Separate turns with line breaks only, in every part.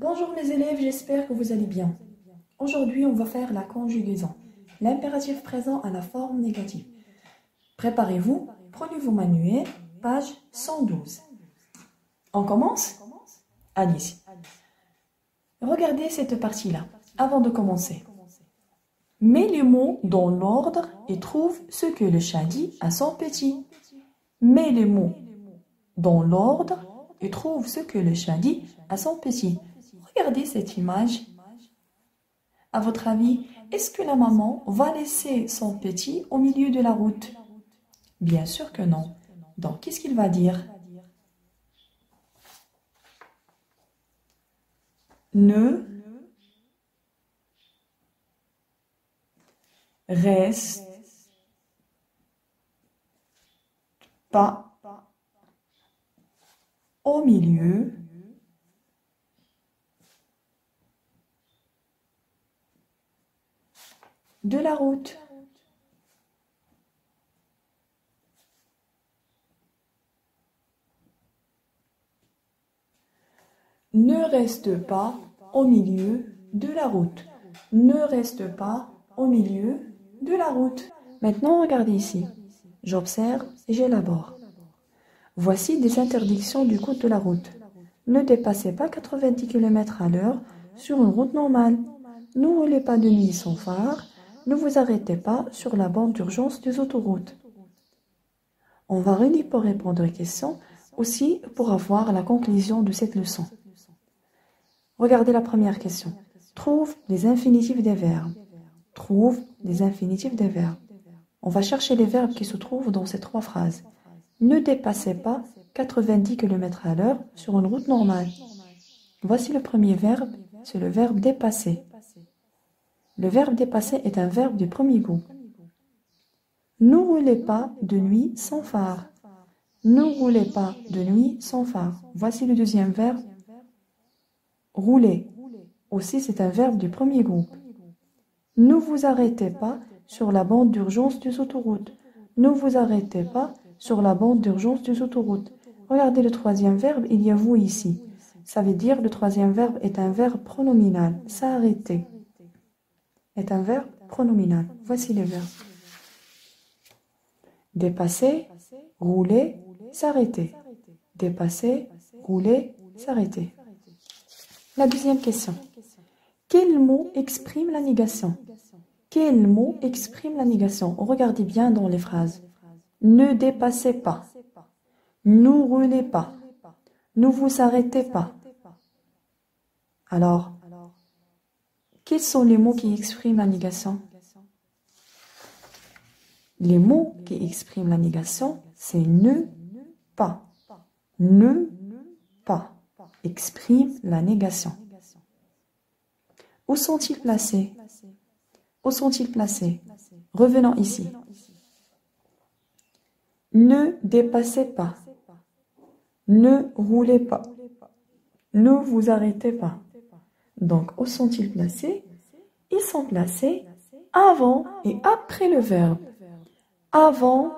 Bonjour mes élèves, j'espère que vous allez bien. Aujourd'hui, on va faire la conjugaison. L'impératif présent à la forme négative. Préparez-vous, prenez vos manuels, page 112. On commence? Allez-y. Regardez cette partie-là, avant de commencer. Mets les mots dans l'ordre et trouve ce que le chat dit à son petit. Mets les mots dans l'ordre et trouve ce que le chat dit à son petit. Regardez cette image. À votre avis, est-ce que la maman va laisser son petit au milieu de la route? Bien sûr que non. Donc, qu'est-ce qu'il va dire? Ne reste pas au milieu de la route. Ne reste pas au milieu de la route. Ne reste pas au milieu de la route. Maintenant, regardez ici. J'observe et j'élabore. Voici des interdictions du code de la route. Ne dépassez pas 90 km à l'heure sur une route normale. Ne roulez pas de nuit sans phare. Ne vous arrêtez pas sur la bande d'urgence des autoroutes. On va relire pour répondre aux questions, aussi pour avoir la conclusion de cette leçon. Regardez la première question. Trouve les infinitifs des verbes. Trouve les infinitifs des verbes. On va chercher les verbes qui se trouvent dans ces trois phrases. Ne dépassez pas 90 km à l'heure sur une route normale. Voici le premier verbe, c'est le verbe dépasser. Le verbe dépasser est un verbe du premier groupe. Ne roulez pas de nuit sans phare. Ne roulez pas de nuit sans phare. Voici le deuxième verbe, rouler. Aussi, c'est un verbe du premier groupe. Ne vous arrêtez pas sur la bande d'urgence des autoroutes. Ne vous arrêtez pas sur la bande d'urgence des autoroutes. Regardez le troisième verbe, il y a vous ici. Ça veut dire le troisième verbe est un verbe pronominal. S'arrêter est un verbe pronominal. Voici les verbes. Dépasser, rouler, s'arrêter. Dépasser, rouler, s'arrêter. La deuxième question. Quel mot exprime la négation? Quel mot exprime la négation? Regardez bien dans les phrases. Ne dépassez pas. Ne roulez pas. Ne vous arrêtez pas. Alors, quels sont les mots qui expriment la négation? Les mots qui expriment la négation, c'est ne pas. Ne pas exprime la négation. Où sont-ils placés? Où sont-ils placés? Revenons ici. Ne dépassez pas. Ne roulez pas. Ne vous arrêtez pas. Donc, où sont-ils placés? Ils sont placés avant et après le verbe. Avant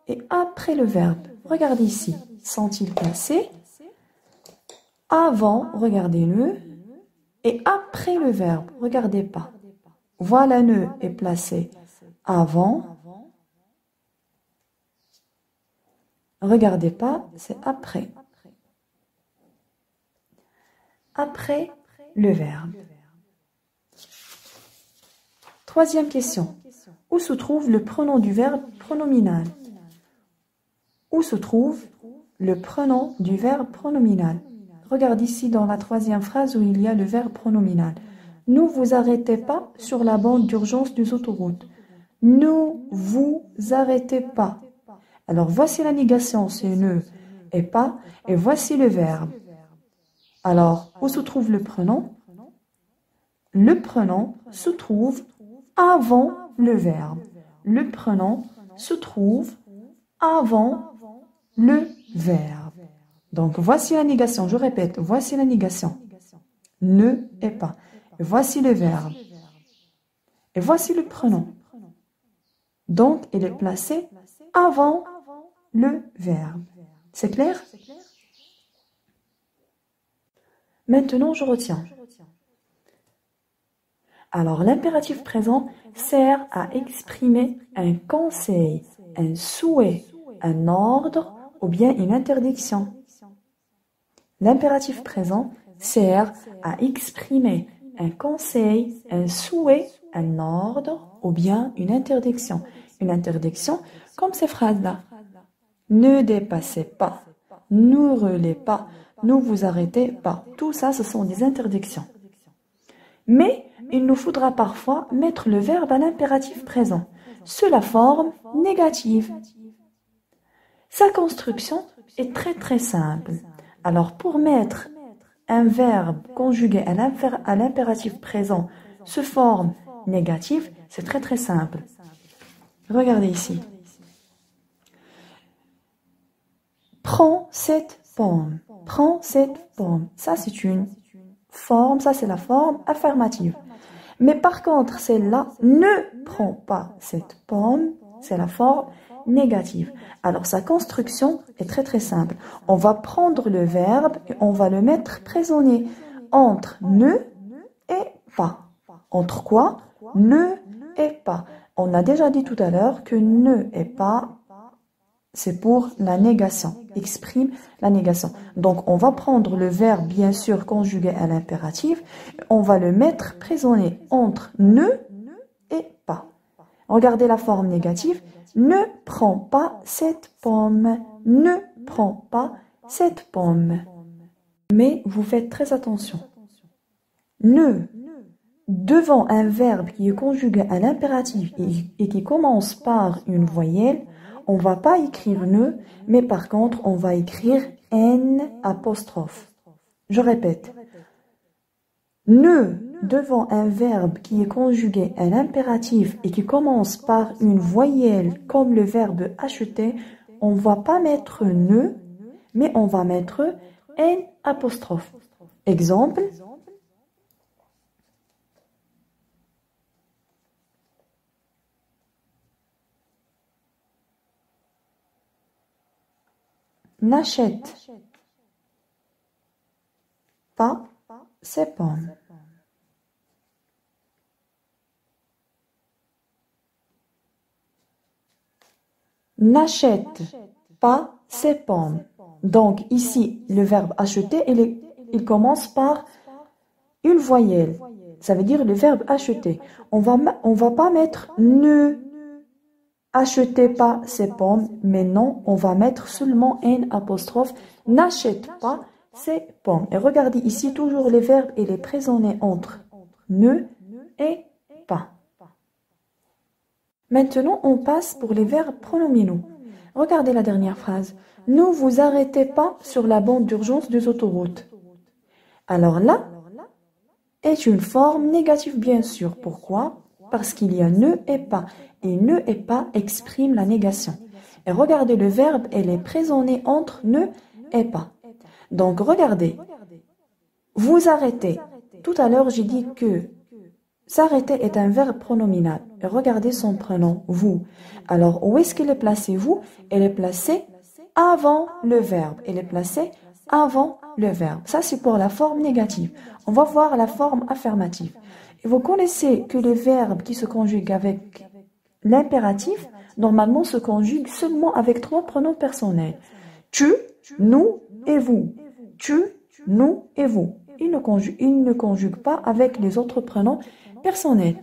et après le verbe. Regardez ici. Sont-ils placés avant, regardez-le, et après le verbe, regardez pas. Voilà, ne est placé avant. Regardez pas, c'est après. Après le verbe. Troisième question. Où se trouve le pronom du verbe pronominal? Où se trouve le pronom du verbe pronominal? Regarde ici dans la troisième phrase où il y a le verbe pronominal. Ne vous arrêtez pas sur la bande d'urgence des autoroutes. Ne vous arrêtez pas. Alors voici la négation, c'est ne et pas. Et voici le verbe. Alors, où se trouve le pronom? Le pronom se trouve avant le verbe. Le pronom se trouve avant le verbe. Donc, voici la négation. Je répète, voici la négation. Ne et pas. Et voici le verbe. Et voici le pronom. Donc, il est placé avant le verbe. C'est clair? Maintenant, je retiens. Alors, l'impératif présent sert à exprimer un conseil, un souhait, un ordre ou bien une interdiction. L'impératif présent sert à exprimer un conseil, un souhait, un ordre ou bien une interdiction. Une interdiction comme ces phrases-là. Ne dépassez pas, ne relez pas, ne vous arrêtez pas. Tout ça, ce sont des interdictions. Mais il nous faudra parfois mettre le verbe à l'impératif présent, sous la forme négative. Sa construction est très simple. Alors pour mettre un verbe conjugué à l'impératif présent sous forme négative, c'est très simple. Regardez ici. Prends cette pomme. Prends cette pomme. Ça, c'est une forme, ça, c'est la forme affirmative. Mais par contre, celle-là, ne prends pas cette pomme, c'est la forme négative. Alors, sa construction est très simple. On va prendre le verbe et on va le mettre présonné entre ne et pas. Entre quoi? Ne et pas. On a déjà dit tout à l'heure que ne et pas, c'est pour la négation, exprime la négation. Donc, on va prendre le verbe, bien sûr, conjugué à l'impératif, on va le mettre présonné entre ne et pas. Regardez la forme négative. Ne prends pas cette pomme. Ne prends pas cette pomme. Mais vous faites très attention. Ne, devant un verbe qui est conjugué à l'impératif et qui commence par une voyelle, on ne va pas écrire ne, mais par contre, on va écrire N apostrophe. Je répète. Ne, devant un verbe qui est conjugué à l'impératif et qui commence par une voyelle comme le verbe acheter, on ne va pas mettre ne, mais on va mettre N apostrophe. Exemple. N'achète pas ces pommes. N'achète pas ces pommes. Donc ici, le verbe acheter, il commence par une voyelle. Ça veut dire le verbe acheter. On va pas mettre ne achetez pas ces pommes, mais non, on va mettre seulement N apostrophe. N'achète pas ces pommes. Et regardez ici, toujours les verbes et les présonnés entre ne et pas. Maintenant, on passe pour les verbes pronominaux. Regardez la dernière phrase. Ne vous arrêtez pas sur la bande d'urgence des autoroutes. Alors là, est une forme négative, bien sûr. Pourquoi? Parce qu'il y a ne et pas. Et ne et pas exprime la négation. Et regardez le verbe, elle est présonnée entre ne et pas. Donc, regardez. Vous arrêtez. Tout à l'heure, j'ai dit que s'arrêter est un verbe pronominal. Et regardez son prénom, vous. Alors, où est-ce qu'elle est placée, vous? Elle est placée avant le verbe. Elle est placée avant le verbe. Ça, c'est pour la forme négative. On va voir la forme affirmative. Et vous connaissez que les verbes qui se conjuguent avec l'impératif, normalement, se conjuguent seulement avec 3 pronoms personnels. Tu, nous et vous. Tu, nous et vous. Il ne conjugue pas avec les autres pronoms personnels.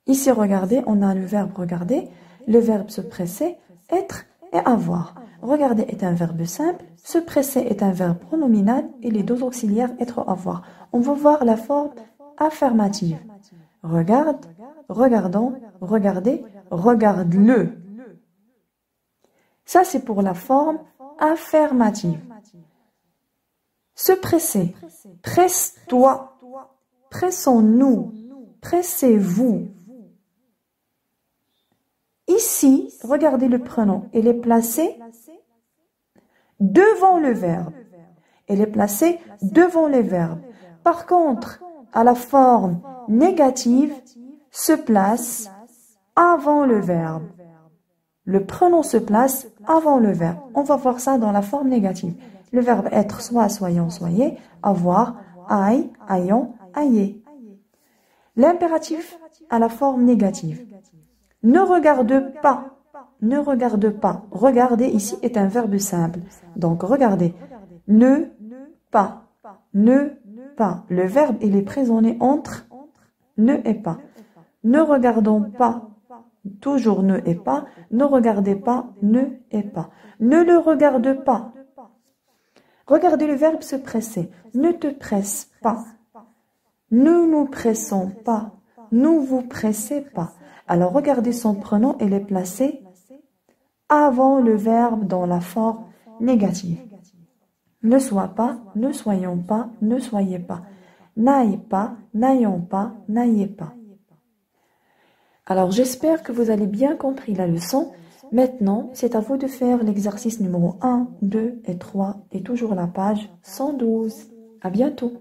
Ici, regardez, on a le verbe regarder, le verbe se presser, être et avoir. Regarder est un verbe simple, se presser est un verbe pronominal et les deux auxiliaires être, avoir. On va voir la forme affirmative. Regarde, regardons, regardez, regarde-le. Ça, c'est pour la forme affirmative. Se presser, presse-toi, pressons-nous, pressez-vous. Ici, regardez le prénom, il est placé devant le verbe. Elle est placée devant les verbes. Par contre, à la forme négative, se place avant le verbe. Le prénom se place avant le verbe. On va voir ça dans la forme négative. Le verbe être, soit, soyons, soyez. Avoir, aille, ayons, ayez. L'impératif à la forme négative. Ne regarde pas. Ne regarde pas. Regarder ici est un verbe simple. Donc, regardez. Ne, pas. Ne, pas. Le verbe, il est présent entre ne et pas. Ne regardons pas. Toujours ne et pas. Ne regardez pas. Ne et pas. Ne le regarde pas. Regardez le verbe se presser. Ne te presse pas. Ne nous pressons pas. Ne vous pressez pas. Alors, regardez son pronom, il est placé avant le verbe dans la forme négative. Ne sois pas, ne soyons pas, ne soyez pas. N'aille pas, n'ayons pas, n'ayez pas. Alors, j'espère que vous avez bien compris la leçon. Maintenant, c'est à vous de faire l'exercice numéro 1, 2 et 3 et toujours la page 112. À bientôt.